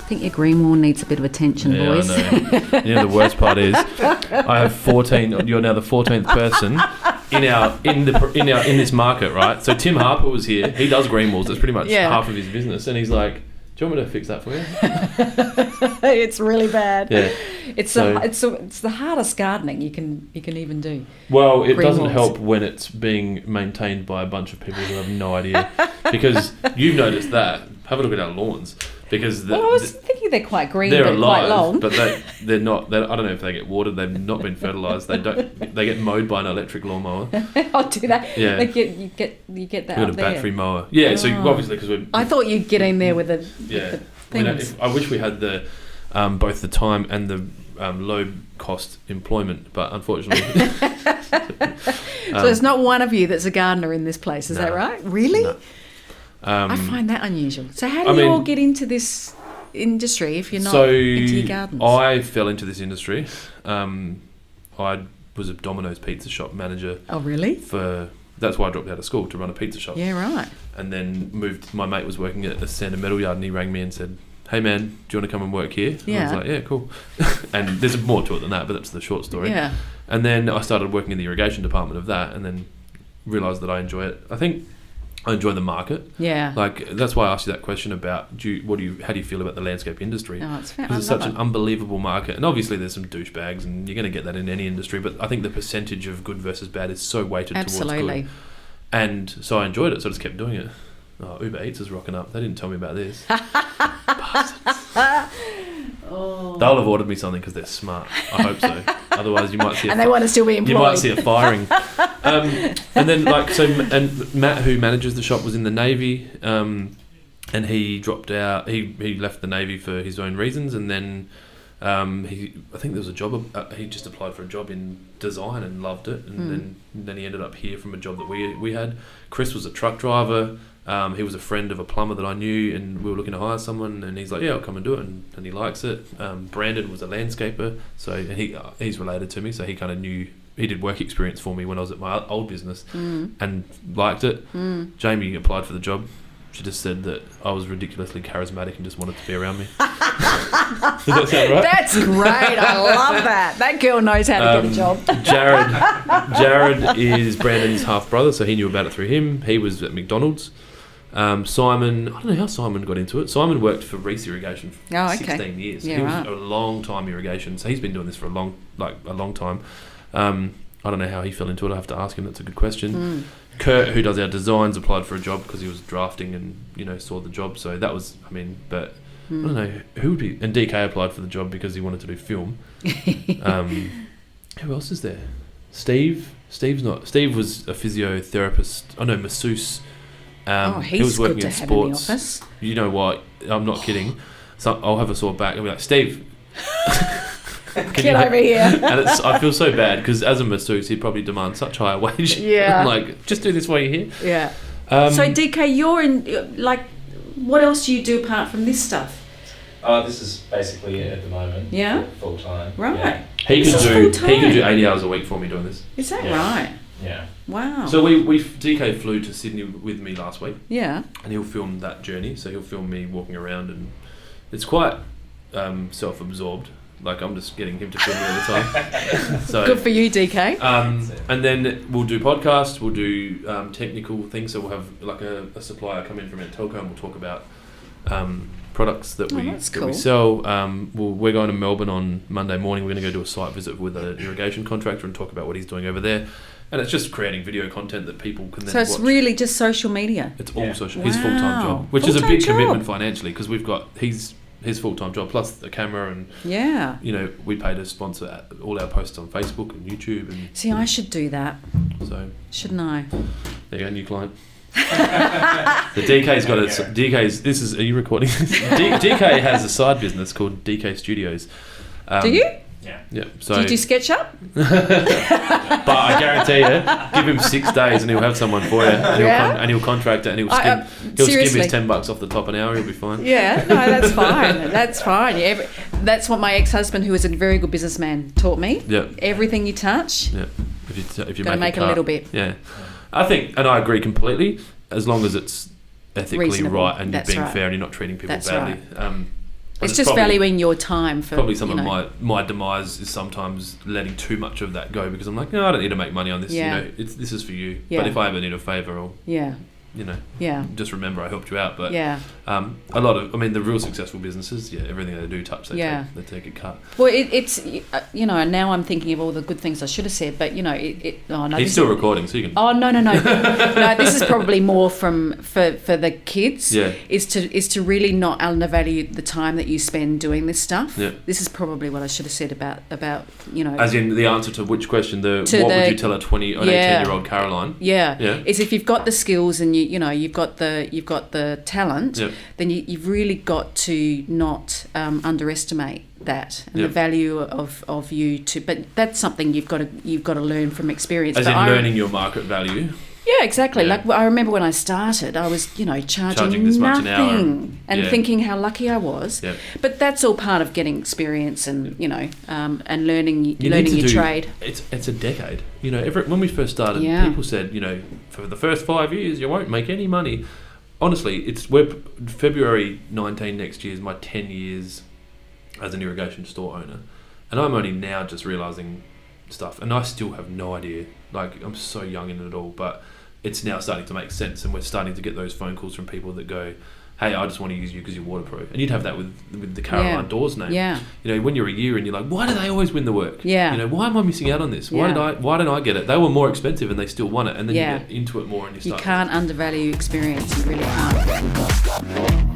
think your green wall needs a bit of attention, boys. I know. The worst part is I have 14. You're now the 14th person in this market, right? So Tim Harper was here. He does green walls. That's pretty much half of his business, and he's like, "Do you want me to fix that for you?" It's really bad. Yeah. It's the hardest gardening you can even do. Well, it green doesn't walls. help when it's being maintained by a bunch of people who have no idea, because you've noticed that. Have a look at our lawns. Because I was thinking they're quite green, they're but alive, quite long. but they're not. I don't know if they get watered. They've not been fertilised. They get mowed by an electric lawnmower. I'll do that. Yeah, you get that we've got up a there. battery mower. Yeah, so obviously because we're. I thought you'd get in there with the things. I wish we had the both the time and the low cost employment, but unfortunately. So there's not one of you that's a gardener in this place, is that right? Really? No. I find that unusual. So how do you all get into this industry if you're not into your gardens? I fell into this industry. I was a Domino's pizza shop manager. Oh, really? That's why I dropped out of school, to run a pizza shop. Yeah, right. And then my mate was working at a sand and metal yard, and he rang me and said, "Hey man, do you want to come and work here?" Yeah. And I was like, "Yeah, cool." And there's more to it than that, but that's the short story. Yeah. And then I started working in the irrigation department of that, and then realised that I enjoy it. I think I enjoy the market. Yeah. Like, that's why I asked you that question about how do you feel about the landscape industry? Oh, it's fair. Because it's such an unbelievable market. And obviously there's some douchebags, and you're going to get that in any industry, but I think the percentage of good versus bad is so weighted towards good. And so I enjoyed it, so I just kept doing it. Oh, Uber Eats is rocking up. They didn't tell me about this. Oh. They'll have ordered me something because they're smart. I hope so. Otherwise, you might see. And they want to still be employed. You might see a firing. And then, and Matt, who manages the shop, was in the Navy, and he dropped out. He left the Navy for his own reasons, and then I think there was a job. He just applied for a job in design and loved it, and then he ended up here from a job that we had. Chris was a truck driver. He was a friend of a plumber that I knew, and we were looking to hire someone, and he's like, "Yeah, I'll come and do it," and he likes it. Brandon was a landscaper, so he's related to me, so he kind of knew. He did work experience for me when I was at my old business, and liked it. Jamie applied for the job. She just said that I was ridiculously charismatic and just wanted to be around me. Does that sound right? That's great. I love that. That girl knows how to get a job. Jared is Brandon's half brother, so he knew about it through him. He was at McDonald's. Simon, I don't know how Simon got into it. Simon worked for Reese Irrigation for 16 years. Yeah, he was a long time irrigation, so he's been doing this for a long time. I don't know how he fell into it. I have to ask him. That's a good question. Kurt, who does our designs, applied for a job because he was drafting and saw the job. So that was, but I don't know who would be. And DK applied for the job because he wanted to do film. Who else is there? Steve. Steve's not. Steve was a physiotherapist. Oh no, masseuse. He's he was working good to in have sports. in the office. You know what? I'm not kidding. So I'll have a sore back. I'll be like, Steve. Get over here. And I feel so bad because as a masseuse, he'd probably demand such higher wage. Yeah. I'm like, just do this while you're here. Yeah. So DK, you're in, what else do you do apart from this stuff? This is basically it at the moment. Yeah. Full time. Right. Yeah. He could do 80 hours a week for me doing this. Is that right? Yeah. Wow. So DK flew to Sydney with me last week. Yeah. And he'll film that journey. So he'll film me walking around, and it's quite self-absorbed. Like, I'm just getting him to film me all the time. So good for you, DK. And then we'll do podcasts, we'll do technical things. So we'll have like a supplier come in from Telco, and we'll talk about products that we sell. We're going to Melbourne on Monday morning. We're going to go do a site visit with an irrigation contractor and talk about what he's doing over there. And it's just creating video content that people can then watch. So it's really just social media? It's all social. His full-time job, which is a big commitment financially, because we've got his full-time job plus the camera, and we pay to sponsor all our posts on Facebook and YouTube. And see, I should do that. So shouldn't I? There you go, new client. The DK's got it. DK's. Are you recording this? DK has a side business called DK Studios. Do you? Yeah. So do you do SketchUp? But I guarantee you, give him 6 days and he'll have someone for you, and he'll contract it, and he'll skim his $10 off the top an hour. He'll be fine. Yeah, no, that's fine. That's fine. That's what my ex-husband, who was a very good businessman, taught me. Yeah. Everything you touch. Yeah. If you make a little bit. Yeah. I think, and I agree completely, as long as it's ethically reasonable. Right and you're being fair and you're not treating people badly. Right. It's just valuing your time for probably some of my demise is sometimes letting too much of that go because I'm like, no, I don't need to make money on this. Yeah. This is for you. Yeah. But if I ever need a favour, or just remember I helped you out. But a lot of, the real successful businesses, everything they do touch, they take a cut. Well, it's and now I'm thinking of all the good things I should have said, but he's still recording, so you can. Oh no, no. This is probably more for the kids. Yeah. Is to really not undervalue the time that you spend doing this stuff. Yeah. This is probably what I should have said about. As in the answer to which question? Would you tell a 18-year-old Caroline? Yeah. Yeah. Is if you've got the skills and you've got the talent, then you've really got to not underestimate that and the value of you to. But that's something you've got to learn from experience. As in learning your market value. Yeah, exactly. Yeah. Like I remember when I stared, I was charging this nothing much an hour and thinking how lucky I was. Yeah. But that's all part of getting experience and and learning your trade. It's a decade. When we first started, people said for the first 5 years you won't make any money. Honestly, we're February 19 next year is my 10 years as an irrigation store owner, and I'm only now just realising stuff, and I still have no idea. Like, I'm so young in it all, but it's now starting to make sense, and we're starting to get those phone calls from people that go, hey, I just want to use you because you're Waterpro. And you'd have that with the Caroline Dawes name. Yeah. When you're a year and you're like, why do they always win the work? Yeah. Why am I missing out on this? Why didn't I get it? They were more expensive and they still won it. And then you get into it more and you start. You can't undervalue experience. You really can't.